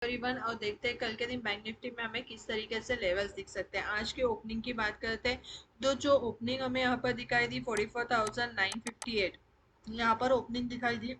करीबन, और देखते हैं कल के दिन बैंक निफ्टी में हमें किस तरीके से लेवल्स दिख सकते हैं। आज की ओपनिंग की बात करते हैं तो जो ओपनिंग हमें यहाँ पर दिखाई दी 44,958, यहाँ पर ओपनिंग दिखाई दी।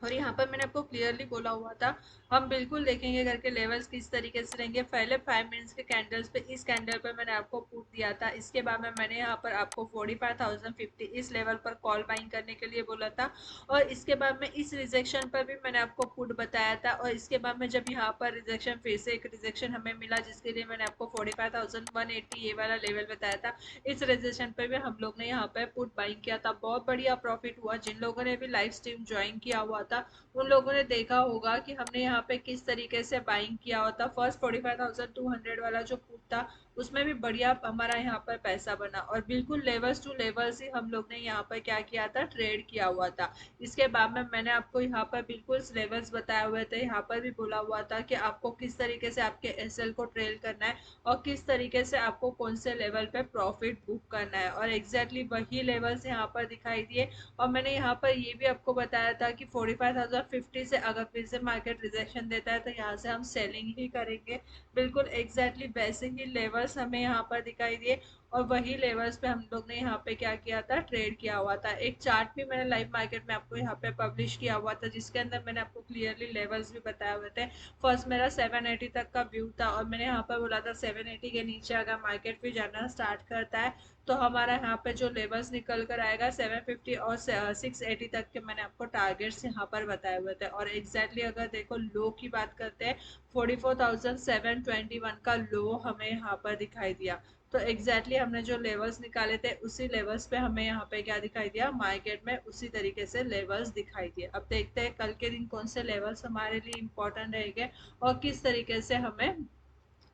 और यहाँ पर मैंने आपको क्लियरली बोला हुआ था हम बिल्कुल देखेंगे करके लेवल्स किस तरीके से रहेंगे। पहले 5 मिनट्स के कैंडल्स पे, इस कैंडल पर मैंने आपको पुट दिया था, इसके बाद में मैंने यहाँ पर आपको 45,050 इस लेवल पर कॉल बाइंग करने के लिए बोला था। और इसके बाद में इस रिजेक्शन पर भी मैंने आपको पुट बताया था। और इसके बाद में जब यहाँ पर रिजेक्शन, फिर से एक रिजेक्शन हमें मिला जिसके लिए मैंने आपको 45,180 ये वाला लेवल बताया था, इस रिजेक्शन पर भी हम लोग ने यहाँ पर पुट बाइंग किया था। बहुत बढ़िया प्रॉफिट हुआ। जिन लोगों ने भी लाइव स्ट्रीम ज्वाइन किया हुआ था उन लोगों ने देखा होगा कि हमने यहाँ पे किस तरीके से बाइंग किया होता। फर्स्ट 45,200 वाला जो पुट था उसमें भी बढ़िया हमारा यहाँ पर पैसा बना, और बिल्कुल लेवल्स टू लेवल्स ही हम लोग ने यहाँ पर क्या किया था, ट्रेड किया हुआ था। इसके बाद में मैंने आपको यहाँ पर बिल्कुल लेवल्स बताए हुए थे, यहाँ पर भी बोला हुआ था कि आपको किस तरीके से आपके एसएल को ट्रेल करना है और किस तरीके से आपको कौन से लेवल पे प्रॉफिट बुक करना है। और एग्जैक्टली वही लेवल्स यहाँ पर दिखाई दिए। और मैंने यहाँ पर ये भी आपको बताया था कि 45,050 से अगर फिर से मार्केट रिजेक्शन देता है तो यहाँ से हम सेलिंग ही करेंगे। बिल्कुल एग्जैक्टली वैसे ही लेवल्स हमें यहाँ पर दिखाई दिए, और वही लेवल्स पे हम लोग ने यहाँ पे क्या किया था, ट्रेड किया हुआ था। एक चार्ट भी मैंने लाइव मार्केट में आपको यहाँ पे पब्लिश किया हुआ था जिसके अंदर मैंने आपको क्लियरली लेवल्स भी बताए हुए थे। फर्स्ट मेरा 780 तक का व्यू था, और मैंने यहाँ पर बोला था 780 के नीचे अगर मार्केट भी जाना स्टार्ट करता है तो हमारा यहाँ पे जो लेवल्स निकल कर आएगा 750 और 680 तक के मैंने आपको टारगेट्स यहाँ पर बताए हुए थे। और एग्जैक्टली अगर देखो लो की बात करते हैं, 44,721 का लो हमें यहाँ पर दिखाई दिया। तो एग्जैक्टली हमने जो लेवल्स निकाले थे उसी लेवल्स पे हमें यहाँ पे क्या दिखाई दिया, मार्केट में उसी तरीके से लेवल्स दिखाई दिए। अब देखते हैं कल के दिन कौन से लेवल्स हमारे लिए इम्पोर्टेंट रहेंगे और किस तरीके से हमें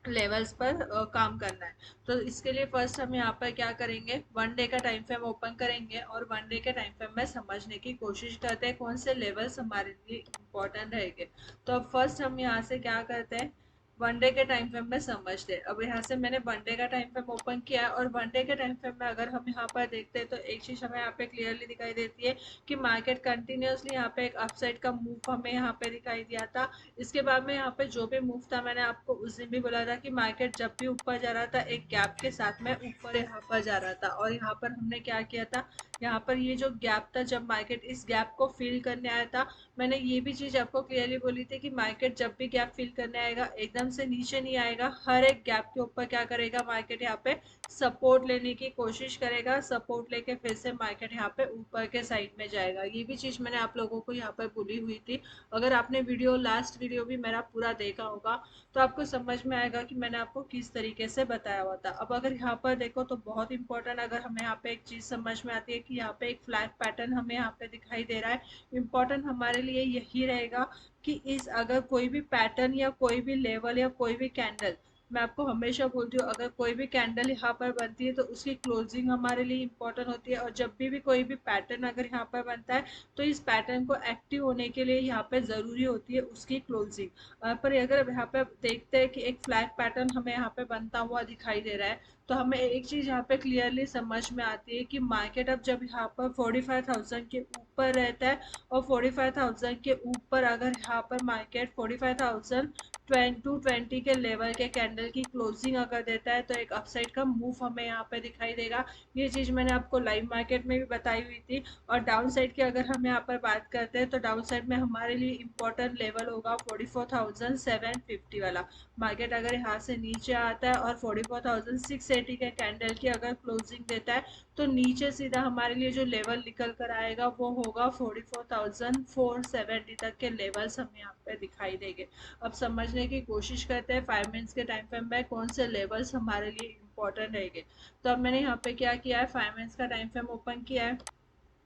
लेवल्स पर काम करना है। तो इसके लिए फर्स्ट हम यहाँ पर क्या करेंगे, वन डे का टाइम फ्रेम ओपन करेंगे और वन डे के टाइम फ्रेम में समझने की कोशिश करते हैं कौन से लेवल्स हमारे लिए इम्पोर्टेंट रहेंगे। तो अब फर्स्ट हम यहाँ से क्या करते हैं, वन डे के टाइम फ्रेम में समझते हैं। अब यहाँ से मैंने वन डे का टाइम फ्रेम ओपन किया है, और वन डे के टाइम फ्रेम में अगर हम यहाँ पर देखते हैं तो एक चीज हमें यहाँ पे क्लियरली दिखाई देती है कि मार्केट कंटिन्यूसली यहाँ पे एक अपसाइड का मूव हमें यहाँ पे दिखाई दिया था। इसके बाद में यहाँ पे जो भी मूव था मैंने आपको उस दिन भी बोला था कि मार्केट जब भी ऊपर जा रहा था एक गैप के साथ में ऊपर यहाँ पर जा रहा था। और यहाँ पर हमने क्या किया था, यहाँ पर ये जो गैप था जब मार्केट इस गैप को फिल करने आया था, मैंने ये भी चीज आपको क्लियरली बोली थी कि मार्केट जब भी गैप फिल करने आएगा एकदम से नीचे नहीं आएगा, हर एक गैप के ऊपर क्या करेगा मार्केट यहाँ पे सपोर्ट लेने की कोशिश करेगा। सपोर्ट लेके फिर से मार्केट यहाँ पे ऊपर के साइड में जाएगा। ये भी चीज मैंने आप लोगों को यहाँ पर बोली हुई थी। अगर आपने लास्ट वीडियो भी मेरा पूरा देखा होगा तो आपको समझ में आएगा कि मैंने आपको किस तरीके से बताया हुआ था। अब अगर यहाँ पर देखो तो बहुत इंपॉर्टेंट, अगर हमें यहाँ पे एक चीज समझ में आती है कि यहाँ पे एक फ्लैग पैटर्न हमें यहाँ पे दिखाई दे रहा है। इम्पोर्टेंट हमारे लिए यही रहेगा कि इस अगर कोई भी पैटर्न या कोई भी लेवल या कोई भी कैंडल, मैं आपको हमेशा बोलती हूँ अगर कोई भी कैंडल यहाँ पर बनती है तो उसकी क्लोजिंग हमारे लिए इम्पोर्टेंट होती है। और जब भी कोई भी पैटर्न अगर यहाँ पर बनता है तो इस पैटर्न को एक्टिव होने के लिए यहाँ पे ज़रूरी होती है उसकी क्लोजिंग। पर अगर यहाँ पे देखते हैं कि एक फ्लैग पैटर्न हमें यहाँ पे बनता हुआ दिखाई दे रहा है तो हमें एक चीज़ यहाँ पे क्लियरली समझ में आती है कि मार्केट अब जब यहाँ पर 45,000 के ऊपर रहता है और 45,000 के ऊपर अगर यहाँ पर मार्केट 45,020 के लेवल के कैंडल की क्लोजिंग अगर देता है तो एक अपसाइड का मूव हमें यहाँ पे दिखाई देगा। ये चीज़ मैंने आपको लाइव मार्केट में भी बताई हुई थी। और डाउन साइड की अगर हम यहाँ पर बात करते हैं तो डाउन साइड में हमारे लिए इम्पोर्टेंट लेवल होगा 44,750 वाला। मार्केट अगर यहाँ से नीचे आता है और 44,680 के कैंडल की अगर क्लोजिंग देता है तो नीचे सीधा हमारे लिए जो लेवल निकल कर आएगा वो होगा 44,470 तक के लेवल्स हमें यहाँ पे दिखाई देंगे। अब समझने की कोशिश करते हैं 5 मिनट्स के टाइम फ्रेम में कौन से लेवल्स हमारे लिए इम्पोर्टेंट रहेंगे। तो अब मैंने यहाँ पे क्या किया है, 5 मिनट्स का टाइम फ्रेम ओपन किया है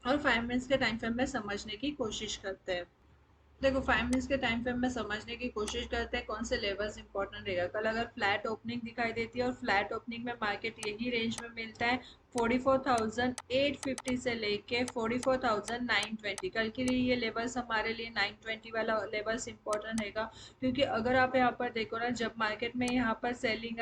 और 5 मिनट्स के टाइम फ्रेम में समझने की कोशिश करते हैं। देखो 5 मिनट्स के टाइम फ्रेम में समझने की कोशिश करते हैं कौन से लेवल्स इंपॉर्टेंट रहेगा। कल अगर फ्लैट ओपनिंग दिखाई देती है और फ्लैट ओपनिंग में मार्केट यही रेंज में मिलता है 44,850 से लेके 44,920। कल के लिए ये लेवल्स हमारे लिए 920 वाला लेवल्स इंपॉर्टेंट रहेगा, क्योंकि अगर आप यहाँ पर देखो ना, जब मार्केट में यहाँ पर सेलिंग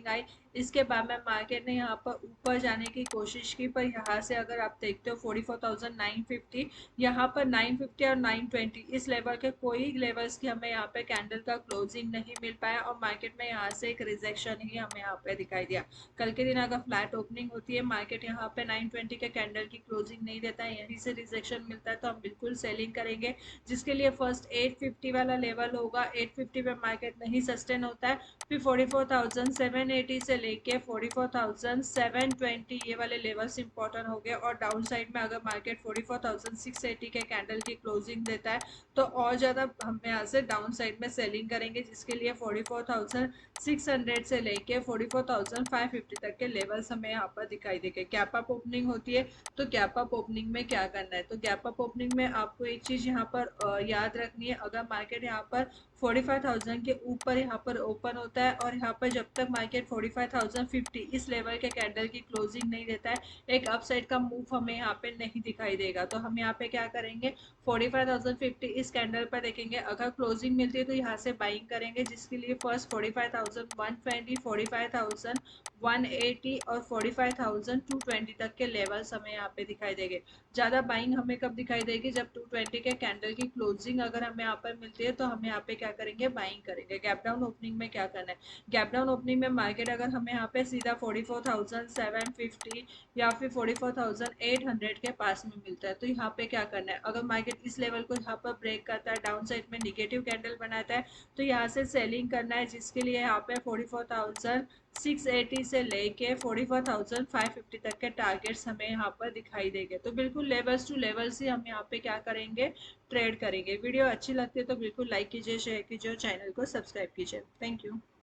आई, इसके बाद में मार्केट ने यहाँ पर ऊपर जाने की कोशिश की, पर यहाँ से अगर आप देखते हो 44,950, यहाँ पर 950 और 920 इस लेवल के कोई लेवल्स की हमें यहाँ पे कैंडल का क्लोजिंग नहीं मिल पाया, और मार्केट में यहाँ से एक रिजेक्शन ही हमें यहाँ पे दिखाई दिया। कल के दिन अगर फ्लैट ओपनिंग होती है, मार्केट यहाँ पे 920 के कैंडल की क्लोजिंग नहीं देता है, यहीं से रिजेक्शन मिलता है, तो हम बिल्कुल सेलिंग करेंगे, जिसके लिए फर्स्ट 850 वाला लेवल होगा। 850 पे मार्केट नहीं सस्टेन होता है, फिर 44,780 से लेके 44,720 ये वाले लेवल्स इंपॉर्टेंट हो गए। और डाउन साइड में अगर मार्केट 44,680 के कैंडल की क्लोजिंग देता है, तो और ज़्यादा हम यहाँ से डाउन साइड में सेलिंग करेंगे, जिसके लिए 44,600 से लेके 44,550 तक के लेवल्स हमें यहाँ पर दिखाई देंगे। गैप अप ओपनिंग होती है, तो गैप अप ओपनिंग में क्या करना है, तो गैप अप ओपनिंग में आपको एक चीज़ यहाँ पर याद रखनी है। अगर मार्केट यहाँ पर 45,000 के ऊपर यहाँ पर ओपन होता है, और यहाँ पर जब तक मार्केट 45,050 इस लेवल के कैंडल की क्लोजिंग नहीं देता है, एक अपसाइड का मूव हमें यहाँ पे नहीं दिखाई देगा। तो हम यहाँ पे क्या करेंगे, 45,050 इस कैंडल पर देखेंगे, अगर क्लोजिंग मिलती है तो यहाँ से बाइंग करेंगे, जिसके लिए फर्स्ट 45,120, 45,180 और 45,220 तक के लेवल्स हमें यहाँ पे दिखाई देंगे। ज़्यादा बाइंग हमें कब दिखाई देगी, जब 220 के कैंडल की क्लोजिंग अगर हमें यहाँ पर मिलती है, तो हम यहाँ पे क्या करेंगे, बाइंग करेंगे। गैप डाउन ओपनिंग में क्या करना है, गैप डाउन ओपनिंग में मार्केट अगर हमें यहाँ पे सीधा 44,750 या फिर 44,800 के पास में मिलता है, तो यहाँ पे क्या करना है, अगर मार्केट इस लेवल को यहाँ पर ब्रेक करता है, डाउन साइड में निगेटिव कैंडल बनाता है, तो यहाँ से सेलिंग करना है, जिसके लिए यहाँ पे 44,680 से लेके 44,550 तक के टारगेट्स हमें यहाँ पर दिखाई देंगे। तो बिल्कुल लेवल्स टू लेवल्स ही हम यहाँ पे क्या करेंगे, ट्रेड करेंगे। वीडियो अच्छी लगती है तो बिल्कुल लाइक कीजिए, शेयर कीजिए और चैनल को सब्सक्राइब कीजिए। Thank you.